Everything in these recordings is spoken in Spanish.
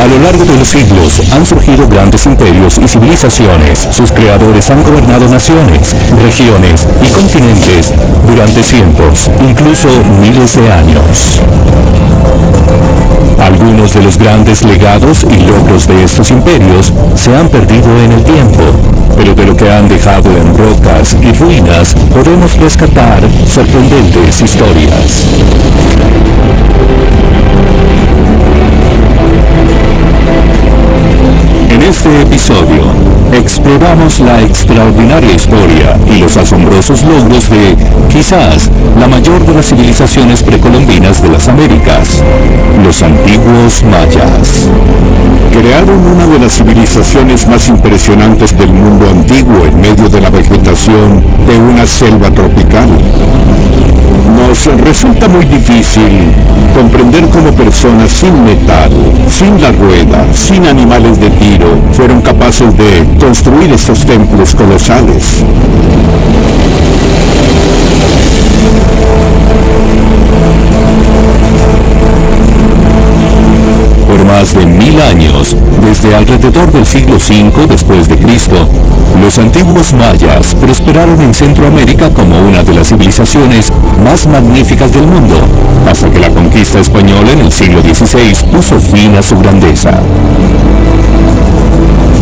A lo largo de los siglos han surgido grandes imperios y civilizaciones. Sus creadores han gobernado naciones, regiones y continentes durante cientos, incluso miles de años. Algunos de los grandes legados y logros de estos imperios se han perdido en el tiempo, pero de lo que han dejado en rocas y ruinas podemos rescatar sorprendentes historias. En este episodio, exploramos la extraordinaria historia y los asombrosos logros de, quizás, la mayor de las civilizaciones precolombinas de las Américas, los antiguos mayas. Crearon una de las civilizaciones más impresionantes del mundo antiguo en medio de la vegetación de una selva tropical. Nos resulta muy difícil comprender cómo personas sin metal, sin la rueda, sin animales de tiro, fueron capaces de construir estos templos colosales. Por más de 1000 años, desde alrededor del siglo V después de Cristo, los antiguos mayas prosperaron en Centroamérica como una de las civilizaciones más magníficas del mundo, hasta que la conquista española en el siglo XVI puso fin a su grandeza.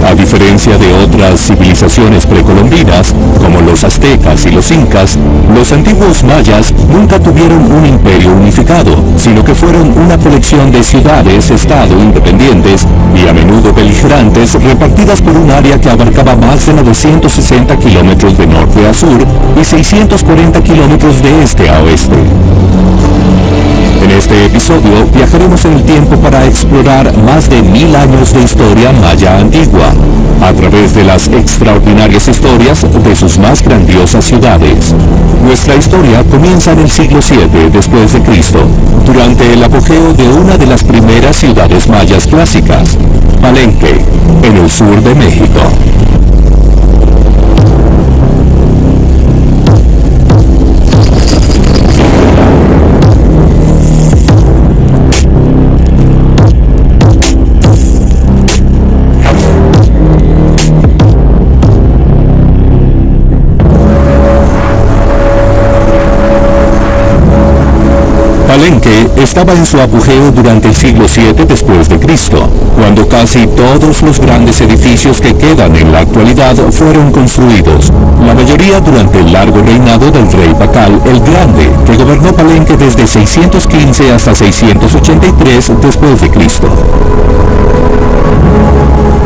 A diferencia de otras civilizaciones precolombinas, como los aztecas y los incas, los antiguos mayas nunca tuvieron un imperio unificado, sino que fueron una colección de ciudades-estado independientes y a menudo beligerantes repartidas por un área que abarcaba más de 960 kilómetros de norte a sur y 640 kilómetros de este a oeste. En este episodio viajaremos en el tiempo para explorar más de 1000 años de historia maya antigua, a través de las extraordinarias historias de sus más grandiosas ciudades. Nuestra historia comienza en el siglo VII después de Cristo, durante el apogeo de una de las primeras ciudades mayas clásicas, Palenque, en el sur de México. Palenque estaba en su apogeo durante el siglo VII después de Cristo, cuando casi todos los grandes edificios que quedan en la actualidad fueron construidos, la mayoría durante el largo reinado del rey Bacal el Grande, que gobernó Palenque desde 615 hasta 683 después de Cristo.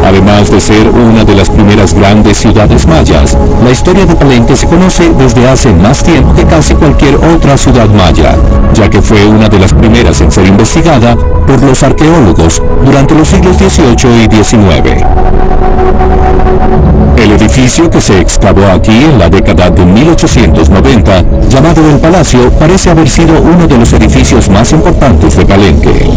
Además de ser una de las primeras grandes ciudades mayas, la historia de Palenque se conoce desde hace más tiempo que casi cualquier otra ciudad maya, ya que fue una de las primeras en ser investigada por los arqueólogos durante los siglos XVIII y XIX. El edificio que se excavó aquí en la década de 1890, llamado El Palacio, parece haber sido uno de los edificios más importantes de Palenque.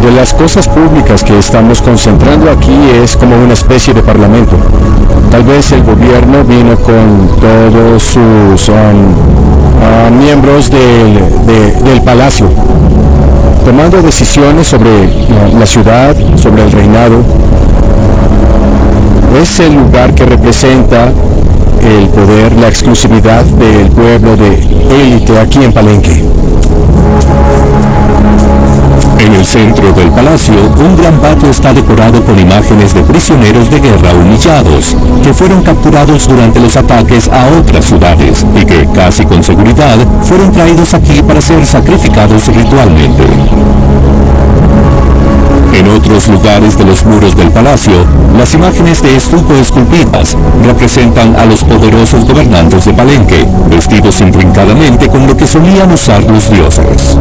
De las cosas públicas que estamos concentrando aquí es como una especie de parlamento. Tal vez el gobierno vino con todos sus miembros del palacio, tomando decisiones sobre la ciudad, sobre el reinado. Es el lugar que representa el poder, la exclusividad del pueblo de élite aquí en Palenque. En el centro del palacio, un gran patio está decorado con imágenes de prisioneros de guerra humillados, que fueron capturados durante los ataques a otras ciudades y que, casi con seguridad, fueron traídos aquí para ser sacrificados ritualmente. En otros lugares de los muros del palacio, las imágenes de estuco esculpidas representan a los poderosos gobernantes de Palenque, vestidos intrincadamente con lo que solían usar los dioses.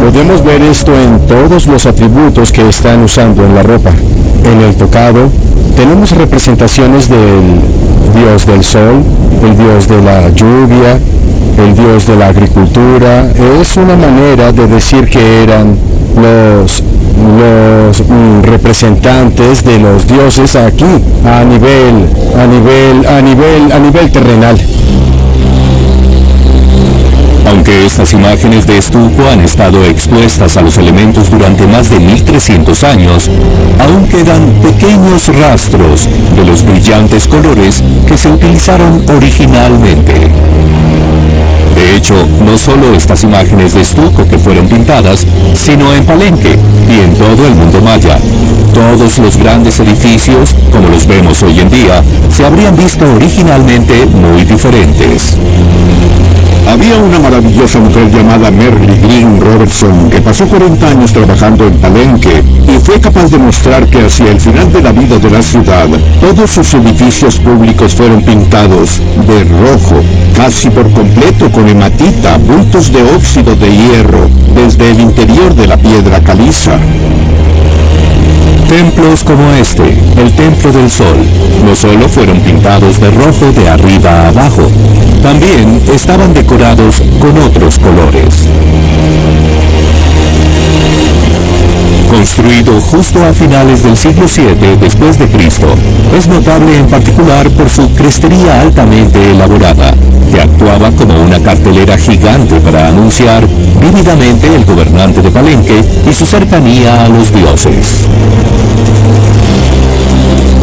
Podemos ver esto en todos los atributos que están usando en la ropa. En el tocado, tenemos representaciones del dios del sol, el dios de la lluvia, el dios de la agricultura. Es una manera de decir que eran los representantes de los dioses aquí a nivel terrenal. Aunque estas imágenes de estuco han estado expuestas a los elementos durante más de 1300 años, aún quedan pequeños rastros de los brillantes colores que se utilizaron originalmente. De hecho, no solo estas imágenes de estuco que fueron pintadas, sino en Palenque y en todo el mundo maya. Todos los grandes edificios, como los vemos hoy en día, se habrían visto originalmente muy diferentes. Había una maravillosa mujer llamada Merle Green Robertson que pasó 40 años trabajando en Palenque y fue capaz de mostrar que hacia el final de la vida de la ciudad, todos sus edificios públicos fueron pintados de rojo, casi por completo con hematita, bultos de óxido de hierro, desde el interior de la piedra caliza. Templos como este, el Templo del Sol, no solo fueron pintados de rojo de arriba a abajo, también estaban decorados con otros colores. Construido justo a finales del siglo VII después de Cristo, es notable en particular por su crestería altamente elaborada, que actuaba como una cartelera gigante para anunciar vívidamente el gobernante de Palenque y su cercanía a los dioses.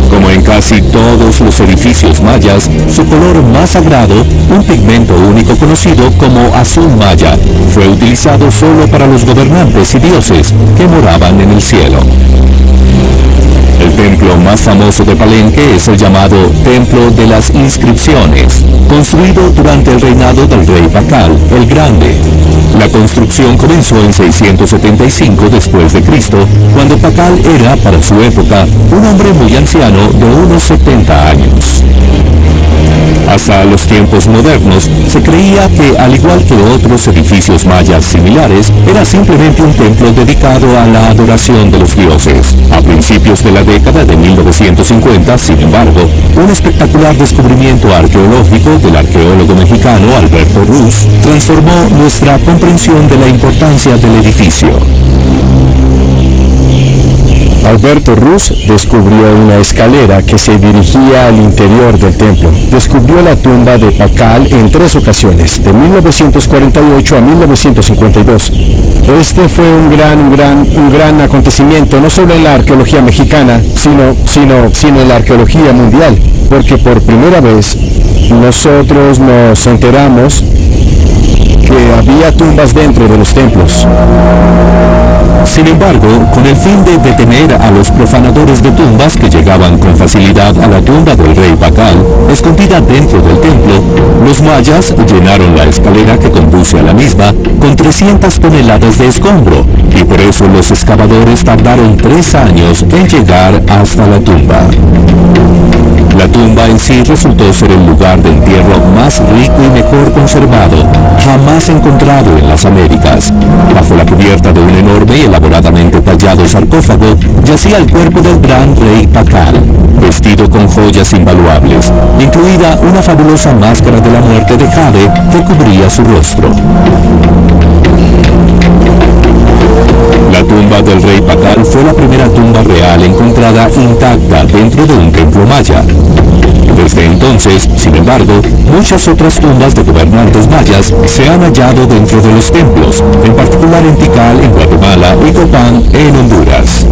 Como en casi todos los edificios mayas, su color más sagrado, un pigmento único conocido como azul maya, fue utilizado solo para los gobernantes y dioses que moraban en el cielo. El templo más famoso de Palenque es el llamado Templo de las Inscripciones, construido durante el reinado del rey Pakal el Grande. La construcción comenzó en 675 después de Cristo, cuando Pakal era, para su época, un hombre muy anciano de unos 70 años. Hasta los tiempos modernos, se creía que, al igual que otros edificios mayas similares, era simplemente un templo dedicado a la adoración de los dioses. A principios de la década de 1950, sin embargo, un espectacular descubrimiento arqueológico del arqueólogo mexicano Alberto Ruz transformó nuestra comprensión de la importancia del edificio. Alberto Ruz descubrió una escalera que se dirigía al interior del templo. Descubrió la tumba de Pakal en 3 ocasiones, de 1948 a 1952. Este fue un gran acontecimiento, no solo en la arqueología mexicana, sino en la arqueología mundial, porque por primera vez nosotros nos enteramos que había tumbas dentro de los templos. Sin embargo, con el fin de detener a los profanadores de tumbas que llegaban con facilidad a la tumba del rey Pakal, escondida dentro del templo, los mayas llenaron la escalera que conduce a la misma con 300 toneladas de escombro, y por eso los excavadores tardaron 3 años en llegar hasta la tumba. La tumba en sí resultó ser el lugar de entierro más rico y mejor conservado jamás encontrado en las Américas. Bajo la cubierta de un enorme y elaboradamente tallado sarcófago yacía el cuerpo del gran rey Pakal, vestido con joyas invaluables, incluida una fabulosa máscara de la muerte de jade que cubría su rostro. La tumba del rey Pakal fue la primera tumba real encontrada intacta dentro de un templo maya. Desde entonces, sin embargo, muchas otras tumbas de gobernantes mayas se han hallado dentro de los templos, en particular en Tikal, en Guatemala, y Copán, en Honduras.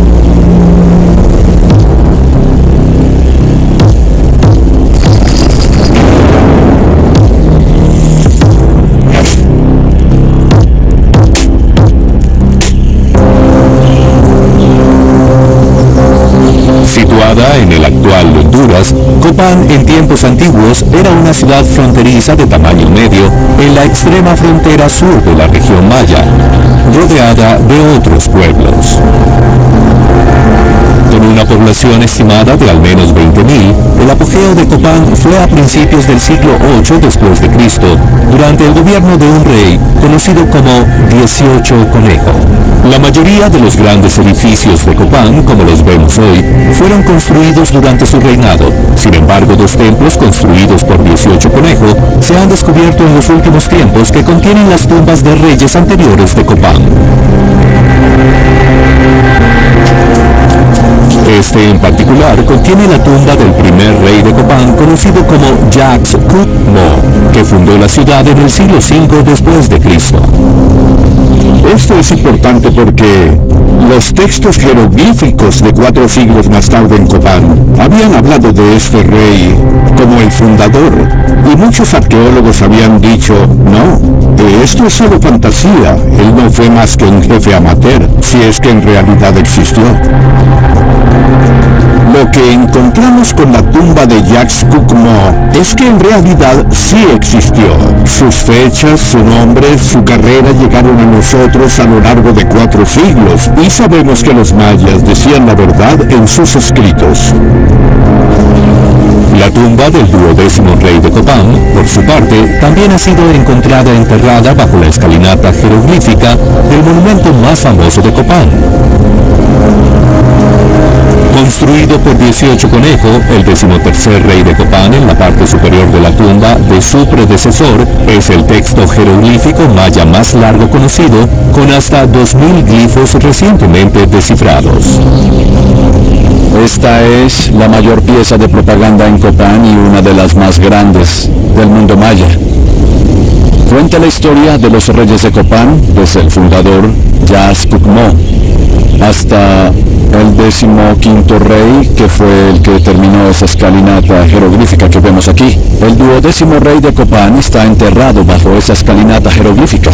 Situada en el actual Honduras, Copán en tiempos antiguos era una ciudad fronteriza de tamaño medio en la extrema frontera sur de la región maya, rodeada de otros pueblos. Con una población estimada de al menos 20.000, el apogeo de Copán fue a principios del siglo VIII después de Cristo, durante el gobierno de un rey conocido como 18 Conejo. La mayoría de los grandes edificios de Copán, como los vemos hoy, fueron construidos durante su reinado. Sin embargo, 2 templos construidos por 18 Conejo se han descubierto en los últimos tiempos que contienen las tumbas de reyes anteriores de Copán. Este en particular contiene la tumba del primer rey de Copán, conocido como Yaxcucmo, que fundó la ciudad en el siglo V después de Cristo. Esto es importante porque los textos jeroglíficos de 4 siglos más tarde en Copán habían hablado de este rey como el fundador, y muchos arqueólogos habían dicho, no, esto es solo fantasía, él no fue más que un jefe amateur, si es que en realidad existió. Lo que encontramos con la tumba de Yaxcucmo es que en realidad sí existió. Sus fechas, su nombre, su carrera llegaron a nosotros a lo largo de 4 siglos, y sabemos que los mayas decían la verdad en sus escritos. La tumba del 12º rey de Copán, por su parte, también ha sido encontrada enterrada bajo la escalinata jeroglífica del monumento más famoso de Copán. Construido por 18 Conejo, el 13º rey de Copán, en la parte superior de la tumba de su predecesor, es el texto jeroglífico maya más largo conocido, con hasta 2000 glifos recientemente descifrados. Esta es la mayor pieza de propaganda en Copán y una de las más grandes del mundo maya. Cuenta la historia de los reyes de Copán, desde el fundador Yaxcucmo hasta el 15º rey, que fue el que terminó esa escalinata jeroglífica que vemos aquí. El 12º rey de Copán está enterrado bajo esa escalinata jeroglífica.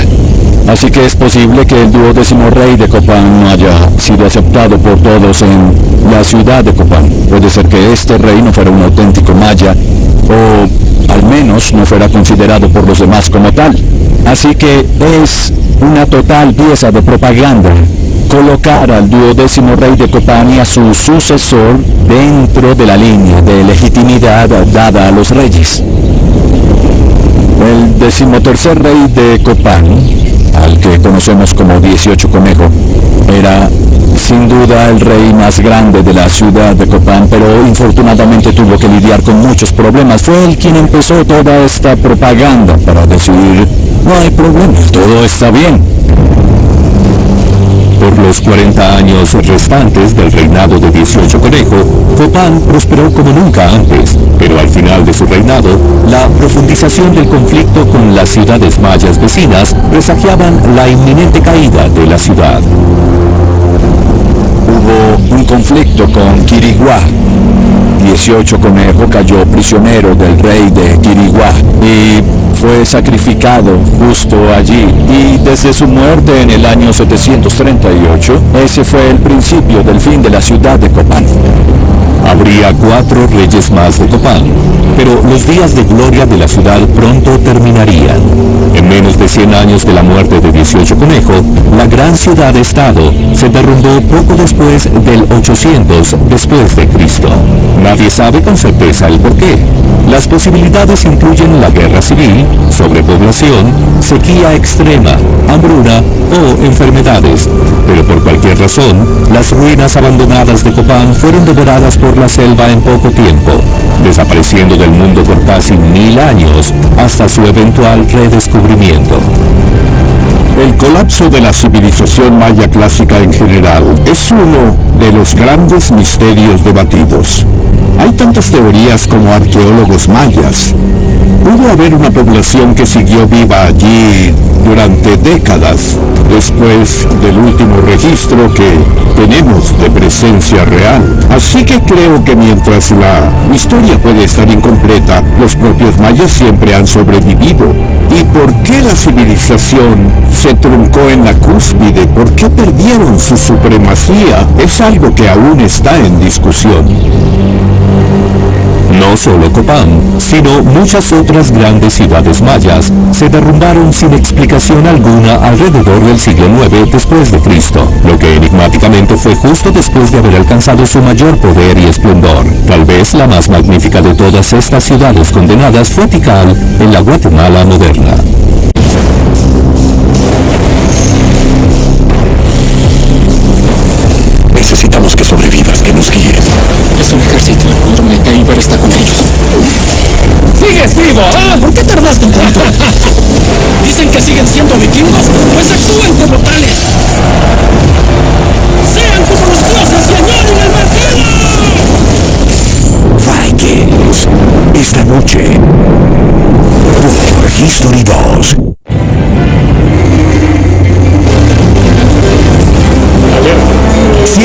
Así que es posible que el 12º rey de Copán no haya sido aceptado por todos en la ciudad de Copán. Puede ser que este rey no fuera un auténtico maya, o al menos no fuera considerado por los demás como tal. Así que es una total pieza de propaganda colocar al 12º rey de Copán y a su sucesor dentro de la línea de legitimidad dada a los reyes. El 13º rey de Copán, al que conocemos como 18 Conejo, era sin duda el rey más grande de la ciudad de Copán, pero infortunadamente tuvo que lidiar con muchos problemas. Fue él quien empezó toda esta propaganda para decir, no hay problema, todo está bien. Por los 40 años restantes del reinado de 18 Conejo, Copán prosperó como nunca antes, pero al final de su reinado, la profundización del conflicto con las ciudades mayas vecinas presagiaban la inminente caída de la ciudad. Hubo un conflicto con Quiriguá. 18 Conejo cayó prisionero del rey de Quiriguá y fue sacrificado justo allí, y desde su muerte en el año 738, ese fue el principio del fin de la ciudad de Copán. Habría 4 reyes más de Copán, pero los días de gloria de la ciudad pronto terminarían. En menos de 100 años de la muerte de 18 Conejo, la gran ciudad-estado se derrumbó poco después del 800 después de Cristo. Nadie sabe con certeza el porqué. Las posibilidades incluyen la guerra civil, sobrepoblación, sequía extrema, hambruna o enfermedades. Pero por cualquier razón, las ruinas abandonadas de Copán fueron devoradas por la selva en poco tiempo, desapareciendo del mundo por casi 1000 años hasta su eventual redescubrimiento. El colapso de la civilización maya clásica en general es uno de los grandes misterios debatidos. Hay tantas teorías como arqueólogos mayas. Pudo haber una población que siguió viva allí durante décadas, después del último registro que tenemos de presencia real. Así que creo que mientras la historia puede estar incompleta, los propios mayas siempre han sobrevivido. ¿Y por qué la civilización se truncó en la cúspide? ¿Por qué perdieron su supremacía? Es algo que aún está en discusión. No solo Copán, sino muchas otras grandes ciudades mayas se derrumbaron sin explicación alguna alrededor del siglo IX después de Cristo, lo que enigmáticamente fue justo después de haber alcanzado su mayor poder y esplendor. Tal vez la más magnífica de todas estas ciudades condenadas fue Tikal, en la Guatemala moderna. Necesitamos que sobrevivas, que nos guíes. Es un ejército enorme. Khyber está con ellos. ¡Sigues vivo! ¿Ah? ¿Por qué tardaste tanto? Dicen que siguen siendo vikingos. Pues actúen como tales. ¡Sean como los dioses y añoren el martillo!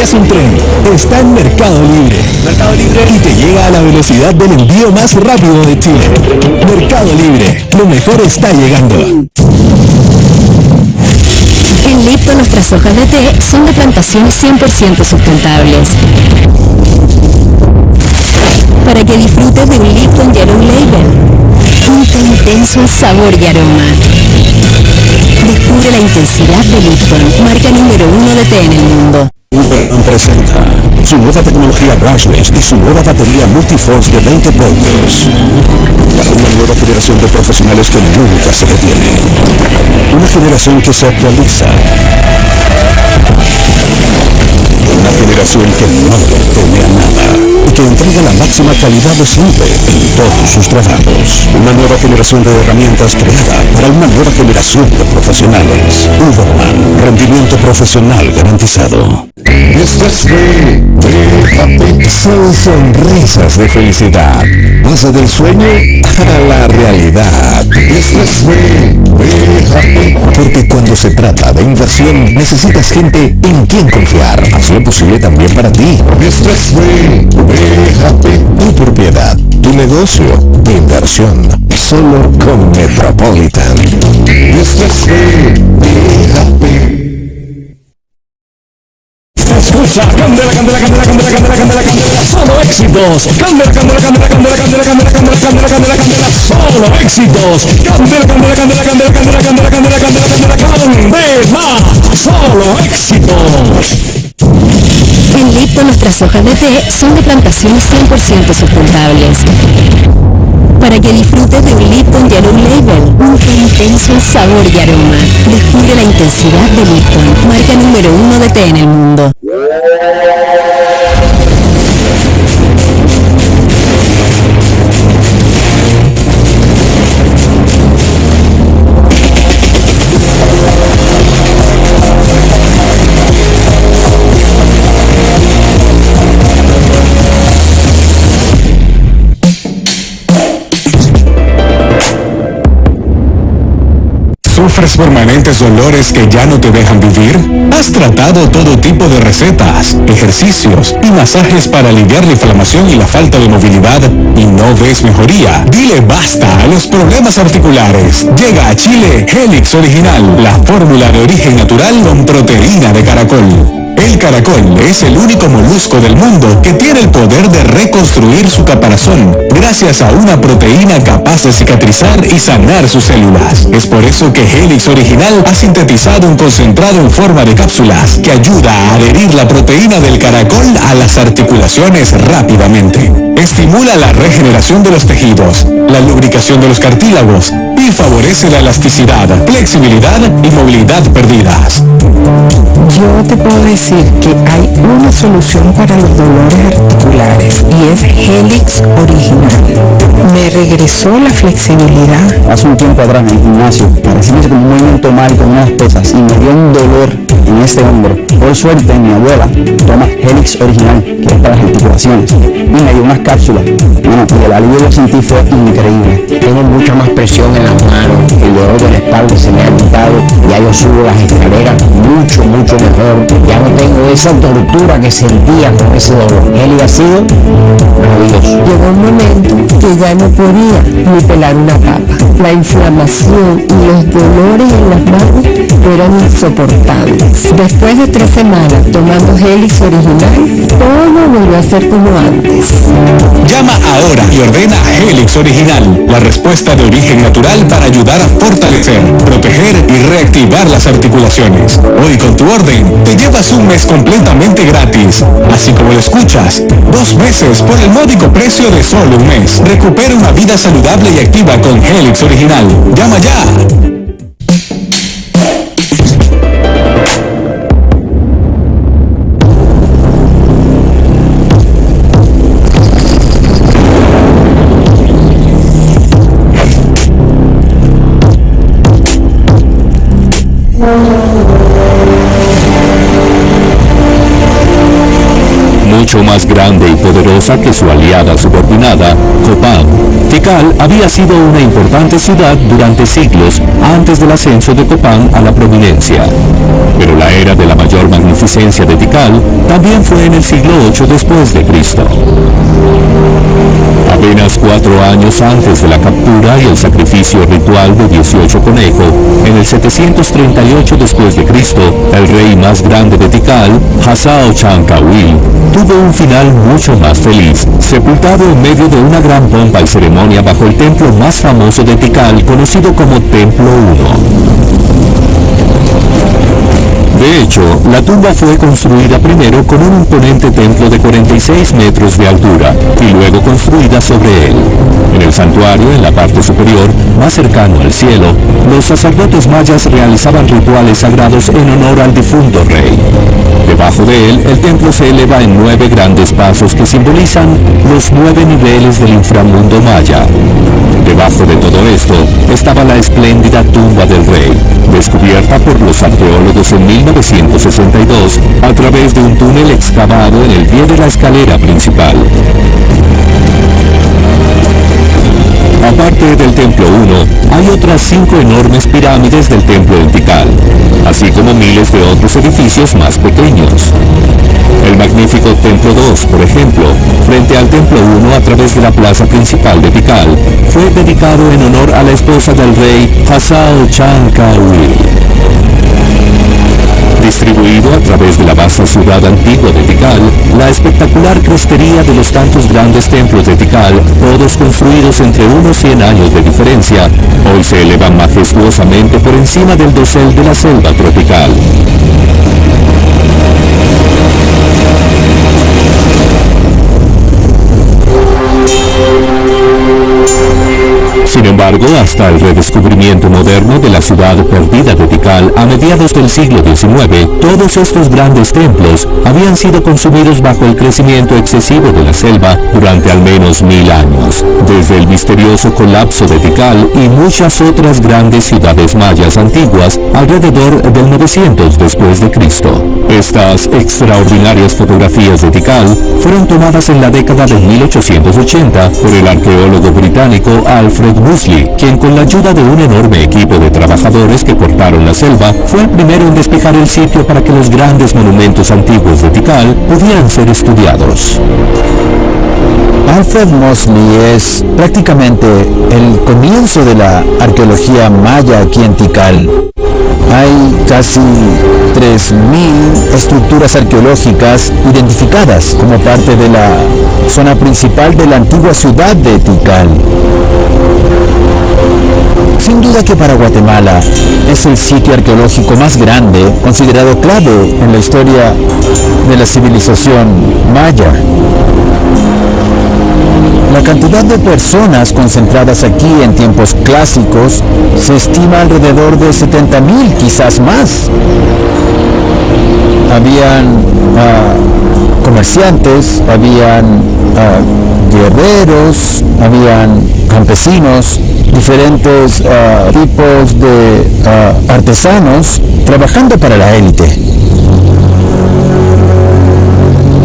es un tren, está en Mercado Libre. Y te llega a la velocidad del envío más rápido de Chile. Mercado Libre, lo mejor está llegando. En Lipton nuestras hojas de té son de plantaciones 100% sustentables. Para que disfrutes de un Lipton Yellow Label. Un té intenso en sabor y aroma. Descubre la intensidad de Lipton, marca número 1 de té en el mundo. Uberman presenta su nueva tecnología brushless y su nueva batería multiforce de 20 voltios para una nueva generación de profesionales que nunca se detiene. Una generación que se actualiza. Una generación que no le teme a nada y que entrega la máxima calidad de siempre en todos sus trabajos. Una nueva generación de herramientas creada para una nueva generación de profesionales. Uberman, rendimiento profesional garantizado. Son sonrisas de felicidad. Pasa del sueño a la realidad. Porque cuando se trata de inversión necesitas gente en quien confiar. Haz lo posible también para ti. Tu propiedad, tu negocio, tu inversión. Solo con Metropolitan. Escucha, candela, candela, candela, candela, candela, candela, candela, solo éxitos. Candela, candela, candela, candela, candela, candela, candela, candela, candela, candela, solo éxitos. Candela, candela, candela, candela, candela, candela, candela, candela, candela, candela, solo éxitos. En Lipton nuestras hojas de té son de plantaciones 100% sustentables. Para que disfrutes de un Lipton Yellow Label, un té intenso en sabor y aroma. Descubre la intensidad de Lipton, marca número 1 de té en el mundo. ¿Sufres permanentes dolores que ya no te dejan vivir? ¿Has tratado todo tipo de recetas, ejercicios y masajes para aliviar la inflamación y la falta de movilidad y no ves mejoría? Dile basta a los problemas articulares. Llega a Chile Helix Original, la fórmula de origen natural con proteína de caracol. El caracol es el único molusco del mundo que tiene el poder de reconstruir su caparazón gracias a una proteína capaz de cicatrizar y sanar sus células. Es por eso que Helix Original ha sintetizado un concentrado en forma de cápsulas que ayuda a adherir la proteína del caracol a las articulaciones rápidamente. Estimula la regeneración de los tejidos, la lubricación de los cartílagos y favorece la elasticidad, flexibilidad y movilidad perdidas. Yo te puedo decir que hay una solución para los dolores articulares y es Helix Original. Me regresó la flexibilidad. Hace un tiempo atrás en el gimnasio, parecía como un movimiento mal con unas pesas y me dio un dolor en este hombro. Por suerte mi abuela toma Helix Original, que es para las articulaciones, y me dio unas cápsulas. Bueno, y el alivio que sentí fue increíble. Tengo mucha más presión en las manos, el dolor de la espalda se me ha quitado, ya yo subo las escaleras mucho mejor, ya no tengo esa tortura que sentía con ese dolor. Él ha sido maravilloso. Llegó un momento que ya no podía ni pelar una papa. La inflamación y los dolores en las manos eran insoportables. Después de 3 semanas tomando Helix Original, todo volvió a ser como antes. Llama ahora y ordena Helix Original, la respuesta de origen natural para ayudar a fortalecer, proteger y reactivar las articulaciones. Hoy con tu orden te llevas un mes completamente gratis. Así como lo escuchas, 2 meses por el módico precio de solo un mes. Recupera una vida saludable y activa con Helix Original. ¡Llama ya! Mucho más grande y poderosa que su aliada subordinada, Copán, Tikal había sido una importante ciudad durante siglos antes del ascenso de Copán a la prominencia. Pero la era de la mayor magnificencia magnificencia de Tikal también fue en el siglo VIII después de Cristo. Apenas 4 años antes de la captura y el sacrificio ritual de 18 conejos, en el 738 después de Cristo, el rey más grande de Tikal, Hasao Chankawil, tuvo un final mucho más feliz, sepultado en medio de una gran pompa y ceremonia bajo el templo más famoso de Tikal, conocido como Templo 1. De hecho, la tumba fue construida primero con un imponente templo de 46 metros de altura y luego construida sobre él. En el santuario, en la parte superior, más cercano al cielo, los sacerdotes mayas realizaban rituales sagrados en honor al difunto rey. Debajo de él, el templo se eleva en 9 grandes pasos que simbolizan los 9 niveles del inframundo maya. Debajo de todo esto estaba la espléndida tumba del rey, descubierta por los arqueólogos en 1962 a través de un túnel excavado en el pie de la escalera principal. Aparte del Templo 1, hay otras 5 enormes pirámides del Templo de Tikal, así como miles de otros edificios más pequeños. El magnífico Templo 2, por ejemplo, frente al Templo 1 a través de la plaza principal de Tikal, fue dedicado en honor a la esposa del rey Hasao Chankawil. Distribuido a través de la vasta ciudad antigua de Tikal, la espectacular crestería de los tantos grandes templos de Tikal, todos construidos entre unos 100 años de diferencia, hoy se elevan majestuosamente por encima del dosel de la selva tropical. Sin embargo, hasta el redescubrimiento moderno de la ciudad perdida de Tikal a mediados del siglo XIX, todos estos grandes templos habían sido consumidos bajo el crecimiento excesivo de la selva durante al menos 1000 años, desde el misterioso colapso de Tikal y muchas otras grandes ciudades mayas antiguas alrededor del 900 después de Cristo. Estas extraordinarias fotografías de Tikal fueron tomadas en la década de 1880 por el arqueólogo británico Alfred Musley, quien con la ayuda de un enorme equipo de trabajadores que cortaron la selva, fue el primero en despejar el sitio para que los grandes monumentos antiguos de Tikal pudieran ser estudiados. Alfred Mosley es prácticamente el comienzo de la arqueología maya aquí en Tikal. Hay casi 3.000 estructuras arqueológicas identificadas como parte de la zona principal de la antigua ciudad de Tikal. Sin duda que para Guatemala es el sitio arqueológico más grande, considerado clave en la historia de la civilización maya. La cantidad de personas concentradas aquí en tiempos clásicos se estima alrededor de 70.000, quizás más. Habían comerciantes, habían guerreros, habían campesinos, diferentes tipos de artesanos trabajando para la élite.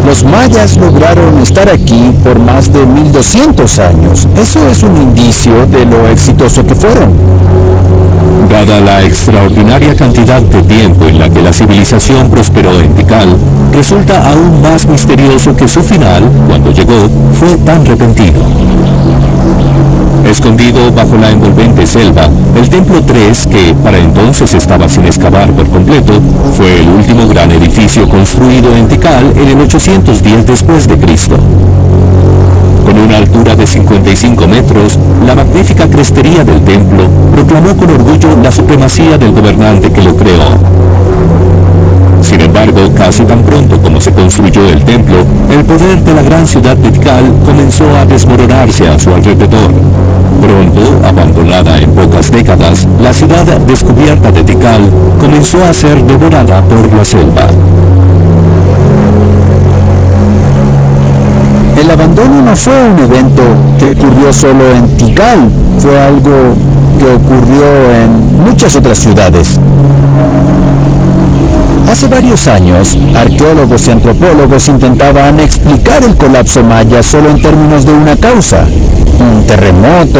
Los mayas lograron estar aquí por más de 1200 años. Eso es un indicio de lo exitoso que fueron. Dada la extraordinaria cantidad de tiempo en la que la civilización prosperó en Tikal, resulta aún más misterioso que su final, cuando llegó, fue tan repentino. Escondido bajo la envolvente selva, el Templo 3, que para entonces estaba sin excavar por completo, fue el último gran edificio construido en Tikal en el 810 después de Cristo. Con una altura de 55 metros, la magnífica crestería del templo proclamó con orgullo la supremacía del gobernante que lo creó. Sin embargo, casi tan pronto como se construyó el templo, el poder de la gran ciudad de Tikal comenzó a desmoronarse a su alrededor. Pronto, abandonada en pocas décadas, la ciudad descubierta de Tikal comenzó a ser devorada por la selva. El abandono no fue un evento que ocurrió solo en Tikal, fue algo que ocurrió en muchas otras ciudades. Hace varios años, arqueólogos y antropólogos intentaban explicar el colapso maya solo en términos de una causa: un terremoto,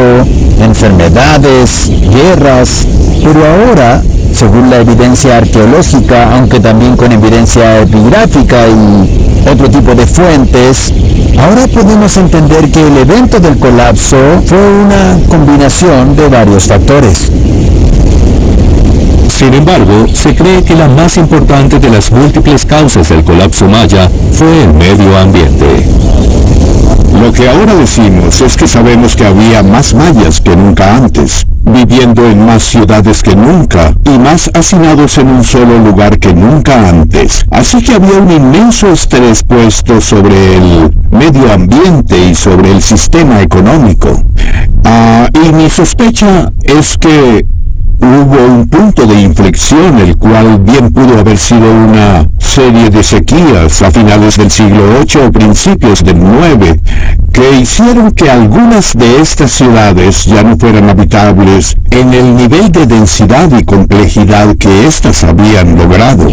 enfermedades, guerras, pero ahora según la evidencia arqueológica, aunque también con evidencia epigráfica y otro tipo de fuentes, ahora podemos entender que el evento del colapso fue una combinación de varios factores. Sin embargo, se cree que la más importante de las múltiples causas del colapso maya fue el medio ambiente. Lo que ahora decimos es que sabemos que había más mayas que nunca antes, viviendo en más ciudades que nunca y más hacinados en un solo lugar que nunca antes. Así que había un inmenso estrés puesto sobre el medio ambiente y sobre el sistema económico. Y mi sospecha es que hubo un punto de inflexión, el cual bien pudo haber sido una serie de sequías a finales del siglo VIII o principios del IX, que hicieron que algunas de estas ciudades ya no fueran habitables en el nivel de densidad y complejidad que éstas habían logrado.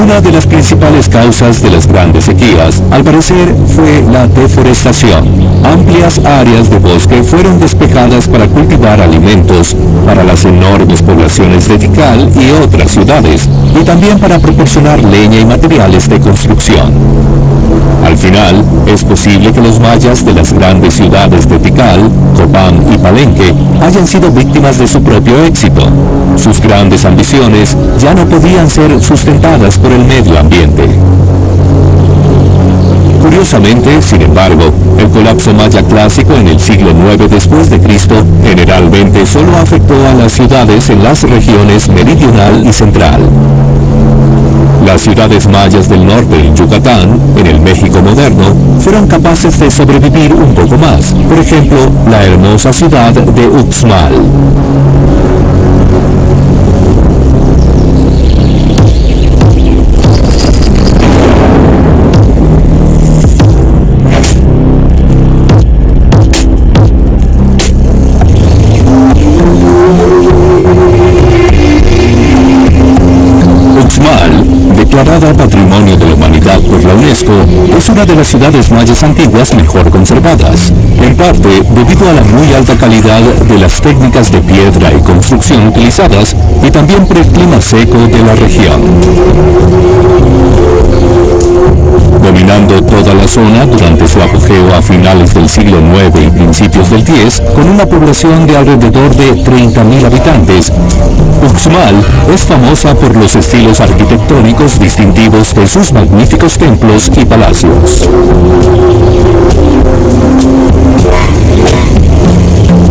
Una de las principales causas de las grandes sequías, al parecer, fue la deforestación. Amplias áreas de bosque fueron despejadas para cultivar alimentos para las enormes poblaciones de Tikal y otras ciudades, y también para proporcionar leña y materiales de construcción. Al final, es posible que los mayas de las grandes ciudades de Tikal, Copán y Palenque hayan sido víctimas de su propio éxito. Sus grandes ambiciones ya no podían ser sustentadas por el medio ambiente. Curiosamente, sin embargo, el colapso maya clásico en el siglo IX después de Cristo generalmente solo afectó a las ciudades en las regiones meridional y central. Las ciudades mayas del norte y Yucatán, en el México moderno, fueron capaces de sobrevivir un poco más. Por ejemplo, la hermosa ciudad de Uxmal. Declarada Patrimonio de la Humanidad por la UNESCO, es una de las ciudades mayas antiguas mejor conservadas, en parte debido a la muy alta calidad de las técnicas de piedra y construcción utilizadas y también por el clima seco de la región. Dominando toda la zona durante su apogeo a finales del siglo IX y principios del X, con una población de alrededor de 30.000 habitantes, Uxmal es famosa por los estilos arquitectónicos distintivos de sus magníficos templos y palacios.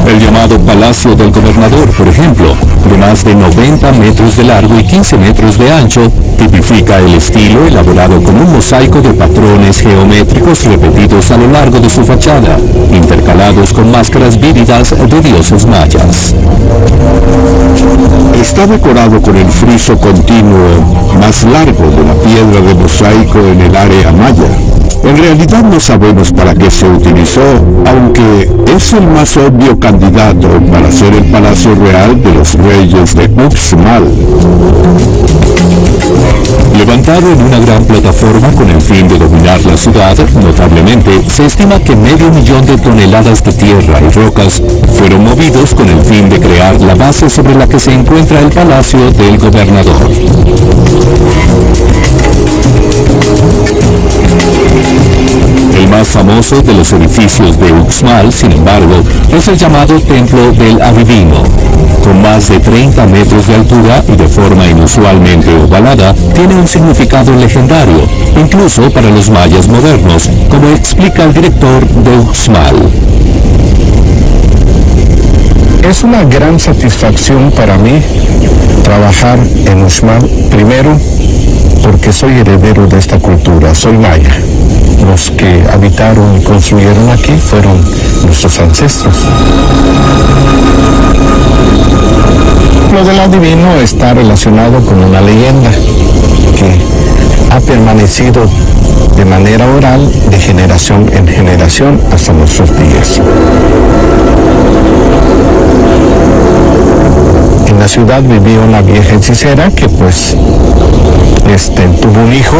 El llamado Palacio del Gobernador, por ejemplo, de más de 90 metros de largo y 15 metros de ancho, tipifica el estilo elaborado con un mosaico de patrones geométricos repetidos a lo largo de su fachada, intercalados con máscaras vívidas de dioses mayas. Está decorado con el friso continuo más largo de la piedra de mosaico en el área maya. En realidad no sabemos para qué se utilizó, aunque es el más obvio candidato para ser el palacio real de los reyes de Uxmal. Levantado en una gran plataforma con el fin de dominar la ciudad, notablemente, se estima que 500.000 de toneladas de tierra y rocas fueron movidos con el fin de crear la base sobre la que se encuentra el Palacio del Gobernador. El más famoso de los edificios de Uxmal, sin embargo, es el llamado Templo del Adivino. Con más de 30 metros de altura y de forma inusualmente ovalada, tiene un significado legendario, incluso para los mayas modernos, como explica el director de Uxmal. Es una gran satisfacción para mí trabajar en Uxmal, primero porque soy heredero de esta cultura, soy maya. Los que habitaron y construyeron aquí fueron nuestros ancestros. Lo del adivino está relacionado con una leyenda que ha permanecido de manera oral de generación en generación hasta nuestros días. en la ciudad vivía una vieja hechicera que pues tuvo un hijo,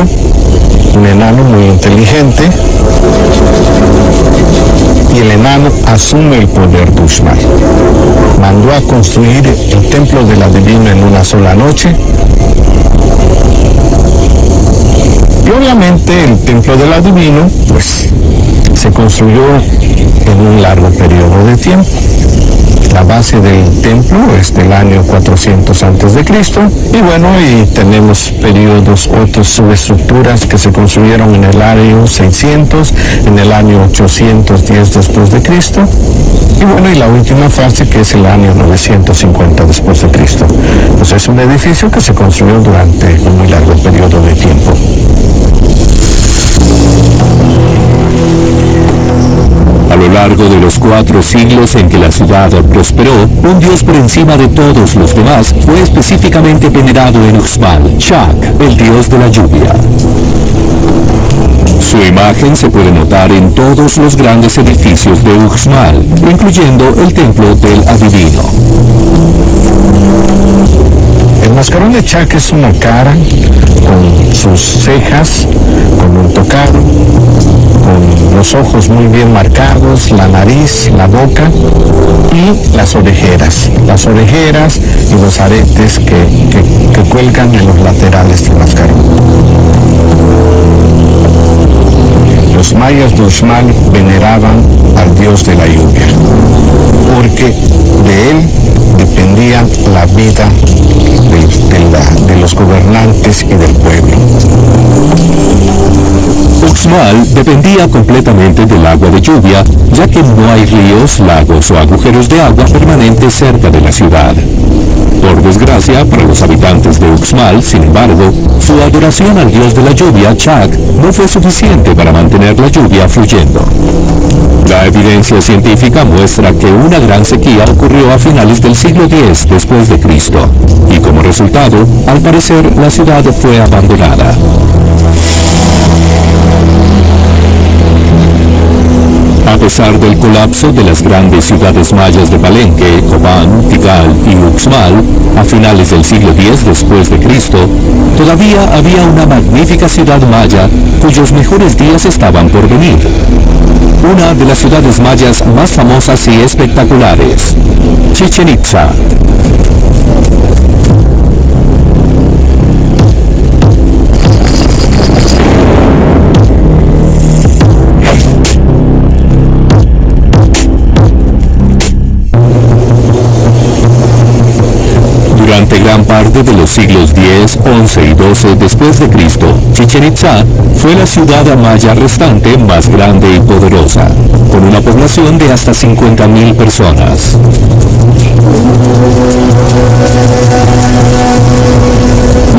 un enano muy inteligente, y el enano asume el poder de Uxmal. Mandó a construir el templo del adivino en una sola noche. Y obviamente el templo del adivino pues se construyó en un largo periodo de tiempo. La base del templo es del año 400 a.C. y bueno, y tenemos periodos, otras subestructuras que se construyeron en el año 600, en el año 810 después de Cristo, y bueno, y la última fase que es el año 950 después de Cristo. Pues es un edificio que se construyó durante un muy largo periodo de tiempo. A lo largo de los 4 siglos en que la ciudad prosperó, un dios por encima de todos los demás fue específicamente venerado en Uxmal, Chak, el dios de la lluvia. Su imagen se puede notar en todos los grandes edificios de Uxmal, incluyendo el templo del adivino. El mascarón de Chak es una cara con sus cejas, con un tocado, con los ojos muy bien marcados, la nariz, la boca y las orejeras y los aretes que cuelgan en los laterales del mascarón. Los mayas de Uxmal veneraban al dios de la lluvia, porque de él dependía la vida de los gobernantes y del pueblo. Uxmal dependía completamente del agua de lluvia, ya que no hay ríos, lagos o agujeros de agua permanentes cerca de la ciudad. Por desgracia, para los habitantes de Uxmal, sin embargo, su adoración al dios de la lluvia, Chak, no fue suficiente para mantener la lluvia fluyendo. La evidencia científica muestra que una gran sequía ocurrió a finales del siglo X después de Cristo, y como resultado, al parecer, la ciudad fue abandonada. A pesar del colapso de las grandes ciudades mayas de Palenque, Copán, Tikal y Uxmal, a finales del siglo X después de Cristo, todavía había una magnífica ciudad maya cuyos mejores días estaban por venir. Una de las ciudades mayas más famosas y espectaculares, Chichén Itzá. Durante gran parte de los siglos X, XI y XII después de Cristo, Chichén Itzá fue la ciudad maya restante más grande y poderosa, con una población de hasta 50.000 personas.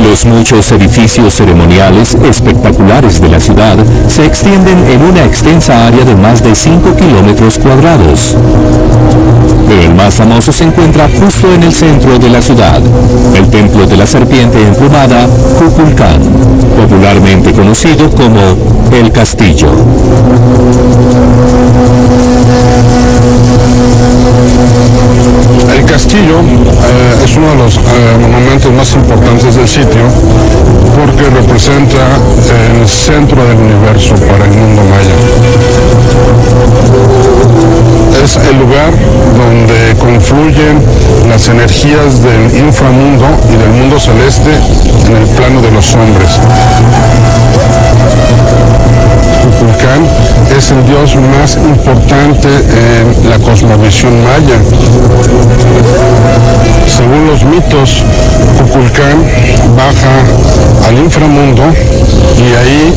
Los muchos edificios ceremoniales espectaculares de la ciudad se extienden en una extensa área de más de 5 kilómetros cuadrados. Pero el más famoso se encuentra justo en el centro de la ciudad, el templo de la serpiente emplumada, Kukulcán, popularmente conocido como el Castillo. El castillo es uno de los monumentos más importantes del sitio porque representa el centro del universo para el mundo maya. Es el lugar donde confluyen las energías del inframundo y del mundo celeste en el plano de los hombres. Kukulcán es el dios más importante en la cosmovisión maya. Según los mitos, Kukulcán baja al inframundo y ahí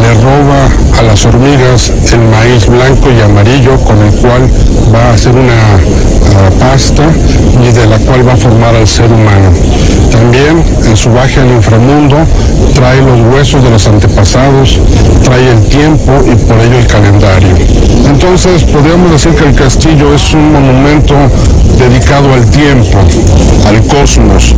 le roba a las hormigas el maíz blanco y amarillo con el cual va a hacer una pasta y de la cual va a formar al ser humano. También en su viaje al inframundo trae los huesos de los antepasados, trae el tiempo y por ello el calendario. Entonces podríamos decir que el castillo es un monumento dedicado al tiempo, al cosmos.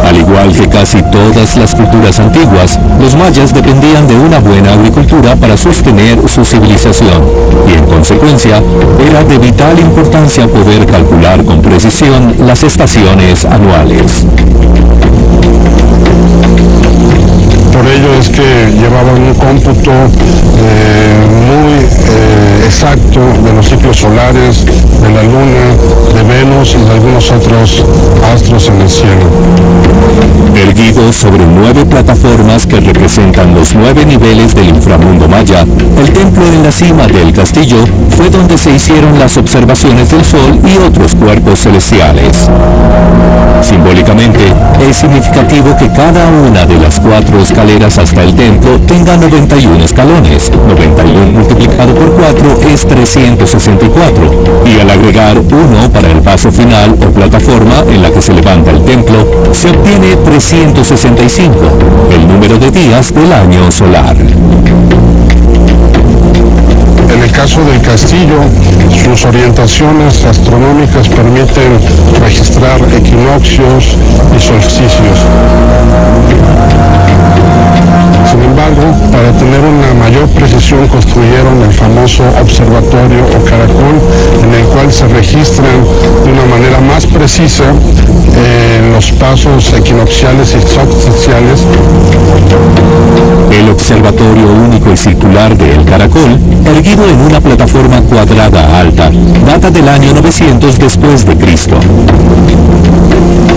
Al igual que casi todas las culturas antiguas, los mayas dependían de una buena agricultura para sostener su civilización, y en consecuencia, era de vital importancia poder calcular con precisión las estaciones anuales. Por ello es que llevaban un cómputo muy exacto de los ciclos solares, de la luna, de Venus y de algunos otros astros en el cielo. Erguido sobre 9 plataformas que representan los 9 niveles del inframundo maya, el templo en la cima del castillo fue donde se hicieron las observaciones del Sol y otros cuerpos celestiales. Simbólicamente, es significativo que cada una de las 4 escaleras hasta el templo tenga 91 escalones. 91 multiplicado por 4 es 364, y al agregar 1 para el paso final o plataforma en la que se levanta el templo, se obtiene 365, el número de días del año solar. En el caso del castillo, sus orientaciones astronómicas permiten registrar equinoccios y solsticios. Sin embargo, para tener una mayor precisión construyeron el famoso observatorio o caracol, en el cual se registran de una manera más precisa los pasos equinocciales y solsticiales. El observatorio único y circular de El Caracol, erguido en una plataforma cuadrada alta, data del año 900 después de Cristo.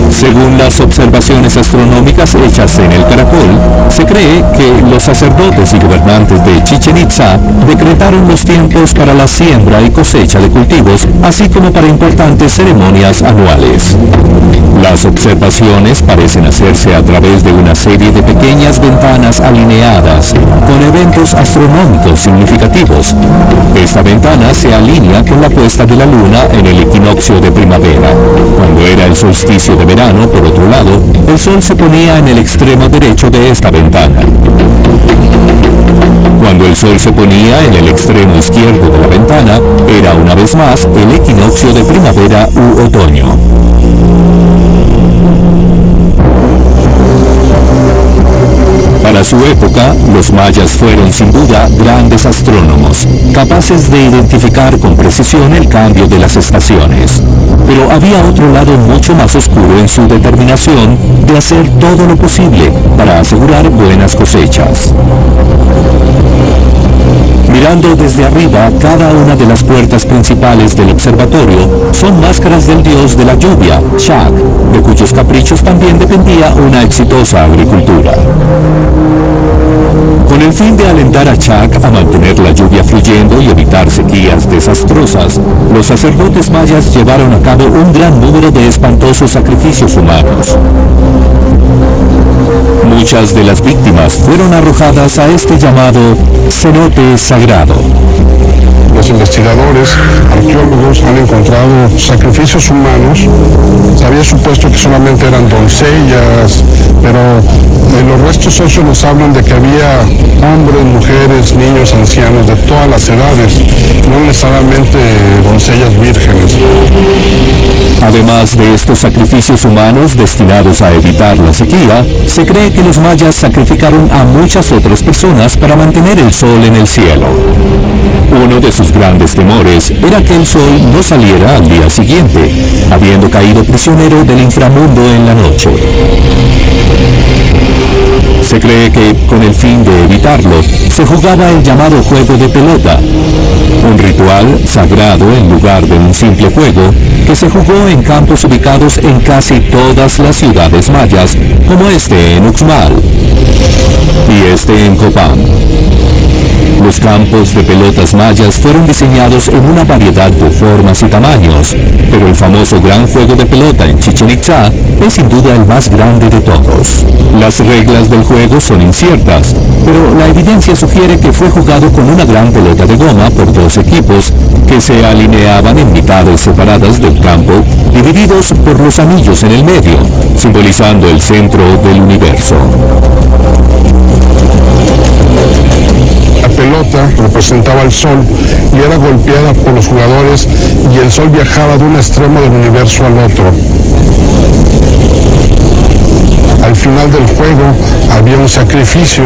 Según las observaciones astronómicas hechas en El Caracol, se cree que los sacerdotes y gobernantes de Chichén Itzá decretaron los tiempos para la siembra y cosecha de cultivos, así como para importantes ceremonias anuales. Las observaciones parecen hacerse a través de una serie de pequeñas ventanas alineadas con eventos astronómicos significativos. Esta ventana se alinea con la puesta de la luna en el equinoccio de primavera. Cuando era el solsticio de verano, por otro lado, el sol se ponía en el extremo derecho de esta ventana. Cuando el sol se ponía en el extremo izquierdo de la ventana, era una vez más el equinoccio de primavera u otoño. Para su época, los mayas fueron sin duda grandes astrónomos, capaces de identificar con precisión el cambio de las estaciones. Pero había otro lado mucho más oscuro en su determinación de hacer todo lo posible para asegurar buenas cosechas. Mirando desde arriba, cada una de las puertas principales del observatorio son máscaras del dios de la lluvia, Shak, de cuyos caprichos también dependía una exitosa agricultura. Con el fin de alentar a Shak a mantener la lluvia fluyendo y evitar sequías desastrosas, los sacerdotes mayas llevaron a cabo un gran número de espantosos sacrificios humanos. Muchas de las víctimas fueron arrojadas a este llamado cenote sagrado. Los investigadores, arqueólogos, han encontrado sacrificios humanos. Se había supuesto que solamente eran doncellas, pero los restos óseos nos hablan de que había hombres, mujeres, niños, ancianos de todas las edades, no necesariamente doncellas vírgenes. Además de estos sacrificios humanos destinados a evitar la sequía, se cree que los mayas sacrificaron a muchas otras personas para mantener el sol en el cielo. Uno de sus grandes temores era que el sol no saliera al día siguiente, habiendo caído prisionero del inframundo en la noche. Se cree que, con el fin de evitarlo, se jugaba el llamado juego de pelota, un ritual sagrado en lugar de un simple juego que se jugó en campos ubicados en casi todas las ciudades mayas, como este en Uxmal y este en Copán. Los campos de pelotas mayas fueron diseñados en una variedad de formas y tamaños, pero el famoso gran juego de pelota en Chichén Itzá es sin duda el más grande de todos. Las reglas del juego son inciertas, pero la evidencia sugiere que fue jugado con una gran pelota de goma por 2 equipos que se alineaban en mitades separadas del campo, divididos por los anillos en el medio, simbolizando el centro del universo. La pelota representaba el sol y era golpeada por los jugadores y el sol viajaba de un extremo del universo al otro. al final del juego había un sacrificio.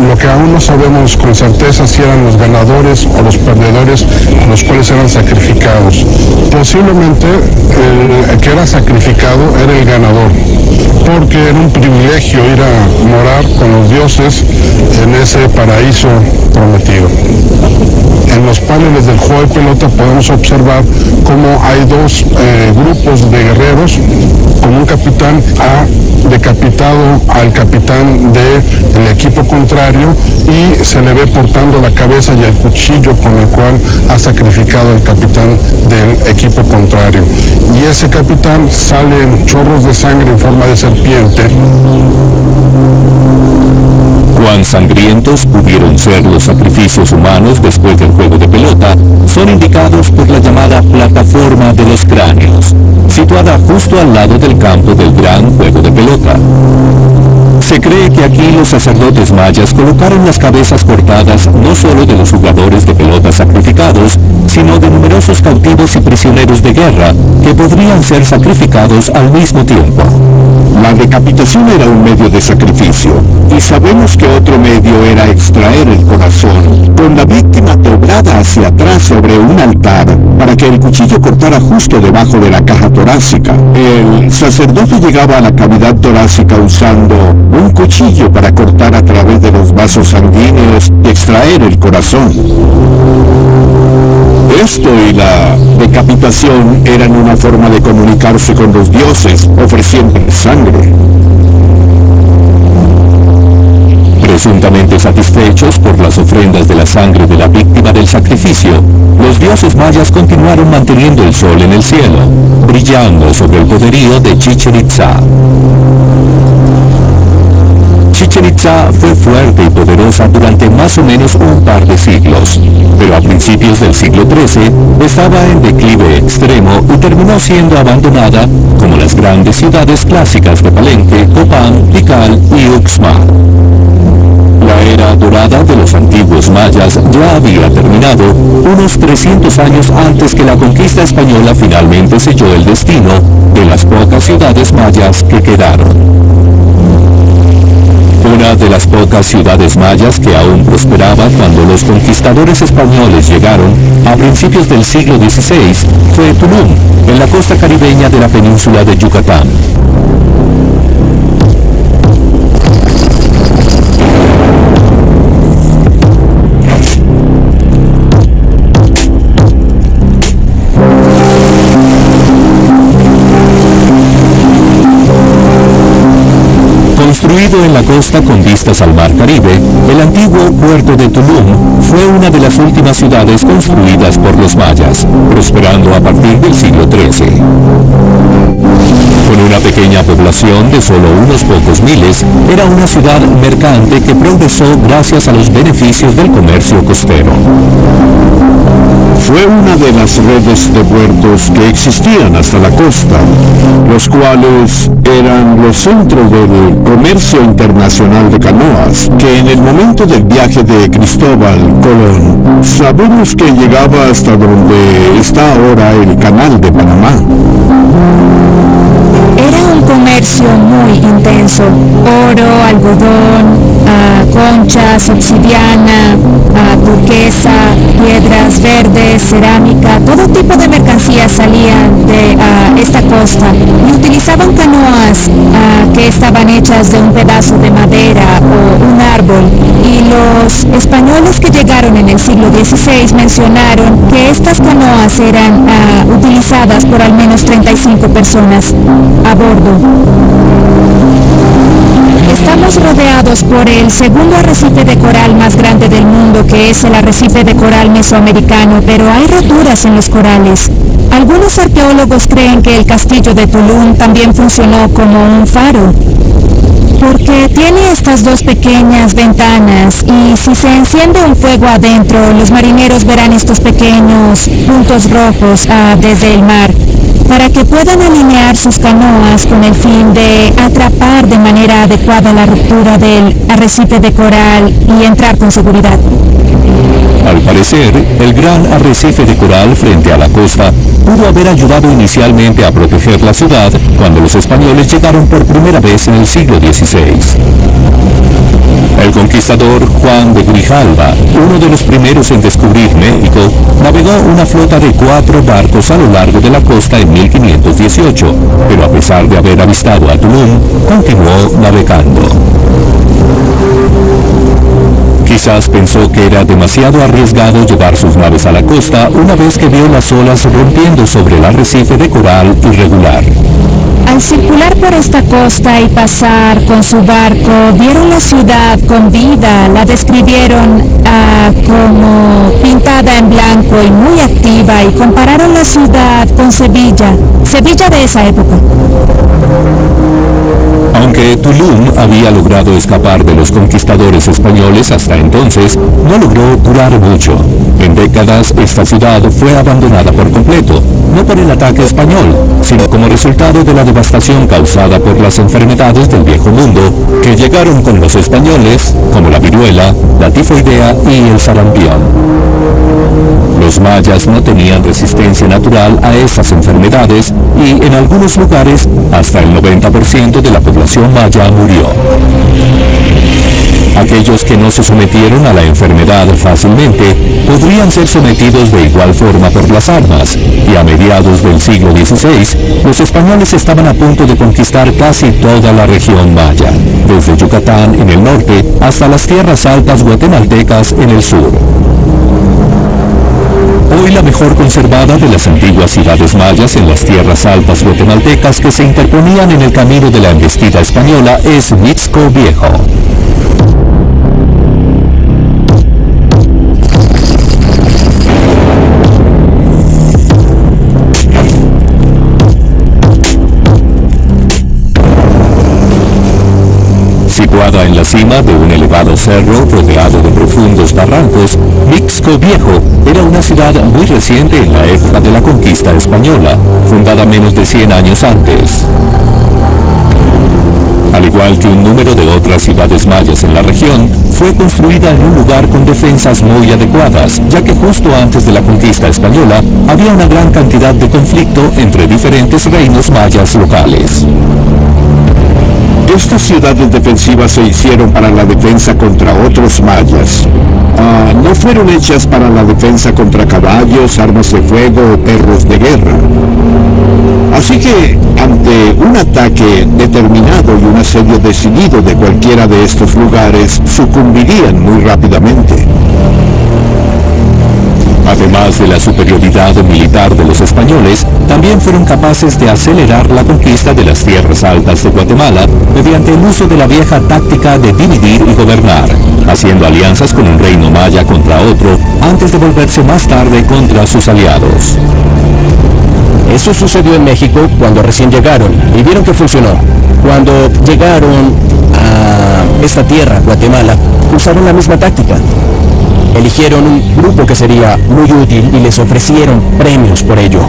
Lo que aún no sabemos con certeza si eran los ganadores o los perdedores los cuales eran sacrificados. Posiblemente el que era sacrificado era el ganador, porque era un privilegio ir a morar con los dioses en ese paraíso prometido. En los paneles del juego de pelota podemos observar cómo hay dos grupos de guerreros, con un capitán ha decapitado al capitán del equipo contrario y se le ve portando la cabeza y el cuchillo con el cual ha sacrificado al capitán del equipo contrario. Y ese capitán sale en chorros de sangre en forma de serpiente. Cuán sangrientos pudieron ser los sacrificios humanos después del juego de pelota son indicados por la llamada plataforma de los cráneos, situada justo al lado del campo del gran juego de pelota. Se cree que aquí los sacerdotes mayas colocaron las cabezas cortadas no solo de los jugadores de pelota sacrificados, sino de numerosos cautivos y prisioneros de guerra que podrían ser sacrificados al mismo tiempo. La decapitación era un medio de sacrificio, y sabemos que otro medio era extraer el corazón, con la víctima doblada hacia atrás sobre un altar, para que el cuchillo cortara justo debajo de la caja torácica. El sacerdote llegaba a la cavidad torácica usando un cuchillo para cortar a través de los vasos sanguíneos y extraer el corazón. Esto y la decapitación eran una forma de comunicarse con los dioses, ofreciendo sangre. Presuntamente satisfechos por las ofrendas de la sangre de la víctima del sacrificio, los dioses mayas continuaron manteniendo el sol en el cielo, brillando sobre el poderío de Chichén Itzá. Chichén Itzá fue fuerte y poderosa durante más o menos un par de siglos, pero a principios del siglo XIII estaba en declive extremo y terminó siendo abandonada como las grandes ciudades clásicas de Palenque, Copán, Tikal y Uxmal. La era dorada de los antiguos mayas ya había terminado unos 300 años antes que la conquista española finalmente selló el destino de las pocas ciudades mayas que quedaron. Una de las pocas ciudades mayas que aún prosperaba cuando los conquistadores españoles llegaron a principios del siglo XVI fue Tulum, en la costa caribeña de la península de Yucatán. Construido en la costa con vistas al mar Caribe, el antiguo puerto de Tulum fue una de las últimas ciudades construidas por los mayas, prosperando a partir del siglo XIII. Con una pequeña población de solo unos pocos miles, era una ciudad mercante que progresó gracias a los beneficios del comercio costero. Fue una de las redes de puertos que existían hasta la costa, los cuales eran los centros del comercio internacional de canoas, que en el momento del viaje de Cristóbal Colón, sabemos que llegaba hasta donde está ahora el Canal de Panamá. Era un comercio muy intenso: oro, algodón, conchas, obsidiana, turquesa, piedras verdes, cerámica. Todo tipo de mercancías salían de esta costa y utilizaban canoas que estaban hechas de un pedazo de madera o un árbol. Y los españoles que llegaron en el siglo XVI mencionaron que estas canoas eran utilizadas por al menos 35 personas a bordo. Estamos rodeados por el segundo arrecife de coral más grande del mundo, que es el arrecife de coral mesoamericano, pero hay roturas en los corales. Algunos arqueólogos creen que el castillo de Tulum también funcionó como un faro, porque tiene estas dos pequeñas ventanas, y si se enciende un fuego adentro, los marineros verán estos pequeños puntos rojos desde el mar, para que puedan alinear sus canoas con el fin de atrapar de manera adecuada la ruptura del arrecife de coral y entrar con seguridad. Al parecer, el gran arrecife de coral frente a la costa pudo haber ayudado inicialmente a proteger la ciudad cuando los españoles llegaron por primera vez en el siglo XVI. El conquistador Juan de Grijalva, uno de los primeros en descubrir México, navegó una flota de 4 barcos a lo largo de la costa en 1518, pero a pesar de haber avistado a Tulum, continuó navegando. Quizás pensó que era demasiado arriesgado llevar sus naves a la costa una vez que vio las olas rompiendo sobre el arrecife de coral irregular. Al circular por esta costa y pasar con su barco, vieron la ciudad con vida, la describieron como pintada en blanco y muy activa, y compararon la ciudad con Sevilla de esa época. Aunque Tulum había logrado escapar de los conquistadores españoles hasta entonces, no logró durar mucho. En décadas, esta ciudad fue abandonada por completo, no por el ataque español, sino como resultado de la devastación causada por las enfermedades del Viejo Mundo que llegaron con los españoles, como la viruela, la tifoidea y el sarampión. Los mayas no tenían resistencia natural a esas enfermedades y en algunos lugares hasta el 90% de la población maya murió. Aquellos que no se sometieron a la enfermedad fácilmente podrían ser sometidos de igual forma por las armas, y a mediados del siglo XVI, los españoles estaban a punto de conquistar casi toda la región maya, desde Yucatán en el norte hasta las tierras altas guatemaltecas en el sur. Hoy la mejor conservada de las antiguas ciudades mayas en las tierras altas guatemaltecas que se interponían en el camino de la embestida española es Mixco Viejo. Situada en la cima de un elevado cerro rodeado de profundos barrancos, Mixco Viejo era una ciudad muy reciente en la época de la conquista española, fundada menos de 100 años antes. Al igual que un número de otras ciudades mayas en la región, fue construida en un lugar con defensas muy adecuadas, ya que justo antes de la conquista española había una gran cantidad de conflicto entre diferentes reinos mayas locales. Estas ciudades defensivas se hicieron para la defensa contra otros mayas. No fueron hechas para la defensa contra caballos, armas de fuego o perros de guerra. Así que, ante un ataque determinado y un asedio decidido de cualquiera de estos lugares, sucumbirían muy rápidamente. Además de la superioridad militar de los españoles, también fueron capaces de acelerar la conquista de las tierras altas de Guatemala mediante el uso de la vieja táctica de dividir y gobernar, haciendo alianzas con un reino maya contra otro antes de volverse más tarde contra sus aliados. Eso sucedió en México cuando recién llegaron y vieron que funcionó. Cuando llegaron a esta tierra, Guatemala, usaron la misma táctica. Eligieron un grupo que sería muy útil y les ofrecieron premios por ello.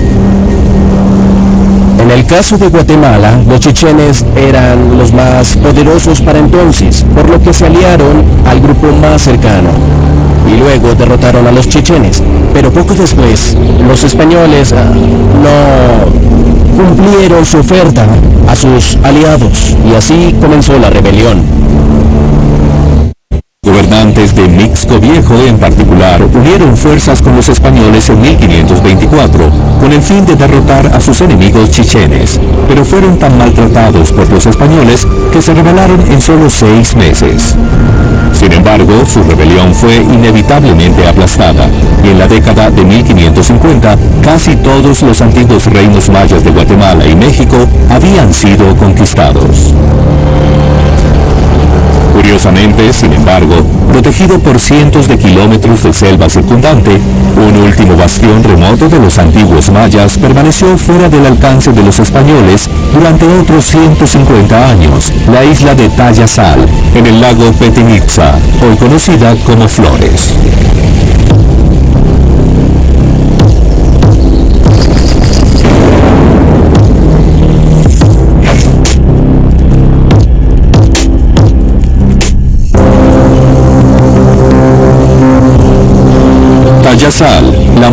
En el caso de Guatemala, los chichenes eran los más poderosos para entonces, por lo que se aliaron al grupo más cercano y luego derrotaron a los chichenes. Pero poco después, los españoles no cumplieron su oferta a sus aliados y así comenzó la rebelión. Gobernantes de Mixco Viejo en particular unieron fuerzas con los españoles en 1524 con el fin de derrotar a sus enemigos chichenes, pero fueron tan maltratados por los españoles que se rebelaron en solo 6 meses. Sin embargo, su rebelión fue inevitablemente aplastada y en la década de 1550 casi todos los antiguos reinos mayas de Guatemala y México habían sido conquistados. Curiosamente, sin embargo, protegido por cientos de kilómetros de selva circundante, un último bastión remoto de los antiguos mayas permaneció fuera del alcance de los españoles durante otros 150 años, la isla de Tayasal, en el lago Petinitza, hoy conocida como Flores.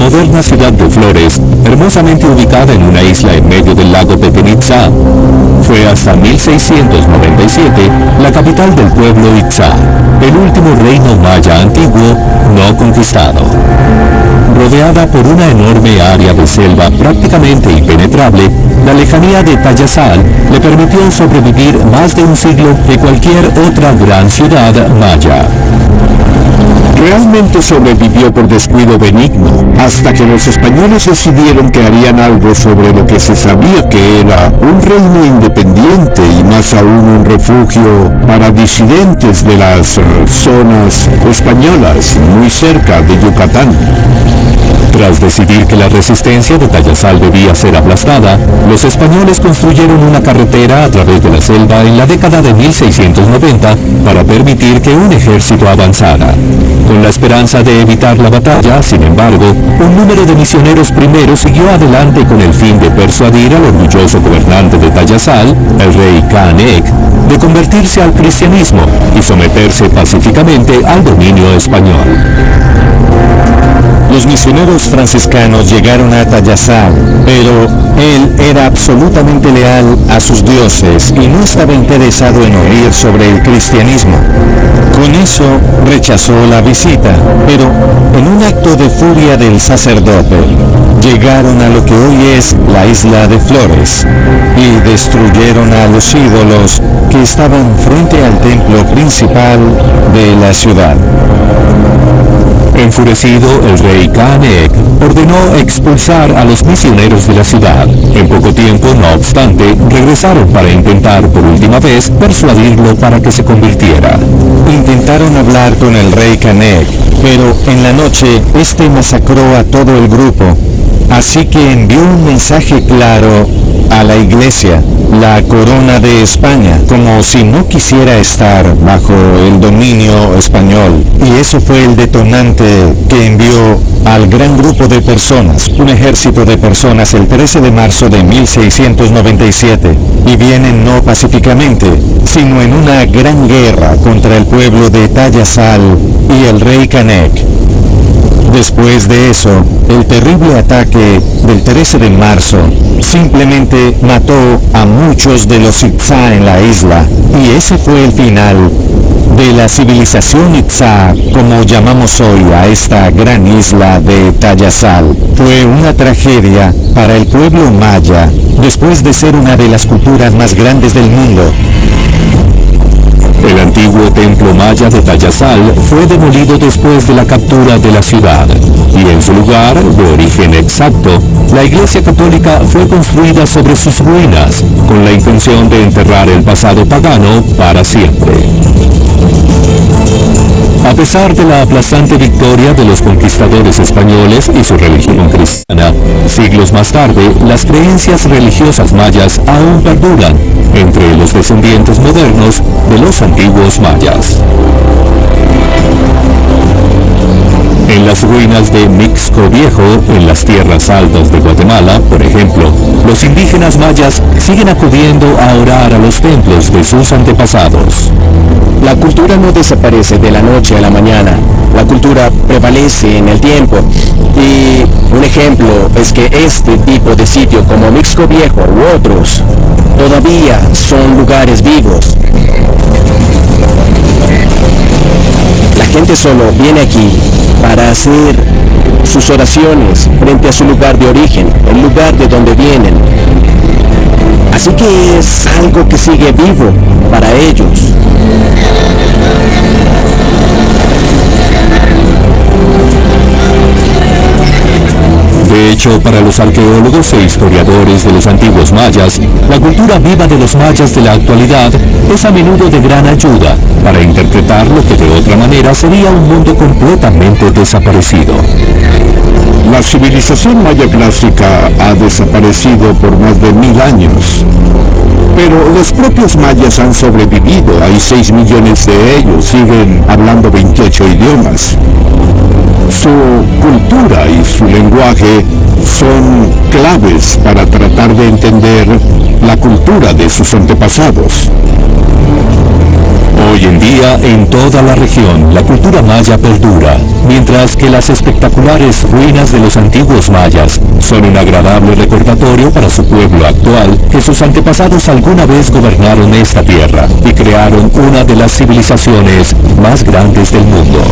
moderna ciudad de Flores, hermosamente ubicada en una isla en medio del lago Petén Itzá, fue hasta 1697 la capital del pueblo Itzá, el último reino maya antiguo no conquistado. Rodeada por una enorme área de selva prácticamente impenetrable, la lejanía de Tayasal le permitió sobrevivir más de un siglo que cualquier otra gran ciudad maya. Realmente sobrevivió por descuido benigno, hasta que los españoles decidieron que harían algo sobre lo que se sabía que era un reino independiente y más aún un refugio para disidentes de las zonas españolas muy cerca de Yucatán. Tras decidir que la resistencia de Tayasal debía ser aplastada, los españoles construyeron una carretera a través de la selva en la década de 1690 para permitir que un ejército avanzara. Con la esperanza de evitar la batalla, sin embargo, un número de misioneros primero siguió adelante con el fin de persuadir al orgulloso gobernante de Tayasal, el rey Canek, de convertirse al cristianismo y someterse pacíficamente al dominio español. Los misioneros franciscanos llegaron a Tayasal, pero él era absolutamente leal a sus dioses y no estaba interesado en oír sobre el cristianismo. Con eso rechazó la visita, pero en un acto de furia del sacerdote, llegaron a lo que hoy es la isla de Flores y destruyeron a los ídolos que estaban frente al templo principal de la ciudad. Enfurecido, el rey Canek ordenó expulsar a los misioneros de la ciudad. En poco tiempo, no obstante, regresaron para intentar por última vez persuadirlo para que se convirtiera. Intentaron hablar con el rey Canek, pero en la noche este masacró a todo el grupo, así que envió un mensaje claro a la iglesia, la corona de España, como si no quisiera estar bajo el dominio español. Y eso fue el detonante que envió al gran grupo de personas, un ejército de personas, el 13 de marzo de 1697. Y vienen no pacíficamente, sino en una gran guerra contra el pueblo de Tayasal y el rey Canek. Después de eso, el terrible ataque del 13 de marzo simplemente mató a muchos de los Itzá en la isla, y ese fue el final de la civilización Itzá, como llamamos hoy a esta gran isla de Tayasal. Fue una tragedia para el pueblo maya, después de ser una de las culturas más grandes del mundo. El antiguo templo maya de Tayasal fue demolido después de la captura de la ciudad, y en su lugar, de origen exacto, la iglesia católica fue construida sobre sus ruinas, con la intención de enterrar el pasado pagano para siempre. A pesar de la aplastante victoria de los conquistadores españoles y su religión cristiana, siglos más tarde, las creencias religiosas mayas aún perduran entre los descendientes modernos de los antiguos mayas. En las ruinas de Mixco Viejo, en las tierras altas de Guatemala, por ejemplo, los indígenas mayas siguen acudiendo a orar a los templos de sus antepasados. La cultura no desaparece de la noche a la mañana. La cultura prevalece en el tiempo. Y un ejemplo es que este tipo de sitio como Mixco Viejo u otros todavía son lugares vivos. La gente solo viene aquí para hacer sus oraciones frente a su lugar de origen, el lugar de donde vienen. Así que es algo que sigue vivo para ellos. De hecho, para los arqueólogos e historiadores de los antiguos mayas, la cultura viva de los mayas de la actualidad es a menudo de gran ayuda para interpretar lo que de otra manera sería un mundo completamente desaparecido. La civilización maya clásica ha desaparecido por más de 1000 años. Pero los propios mayas han sobrevivido, hay 6 millones de ellos, siguen hablando 28 idiomas. Su cultura y su lenguaje son claves para tratar de entender la cultura de sus antepasados. Hoy en día, en toda la región, la cultura maya perdura, mientras que las espectaculares ruinas de los antiguos mayas son un agradable recordatorio para su pueblo actual que sus antepasados alguna vez gobernaron esta tierra y crearon una de las civilizaciones más grandes del mundo.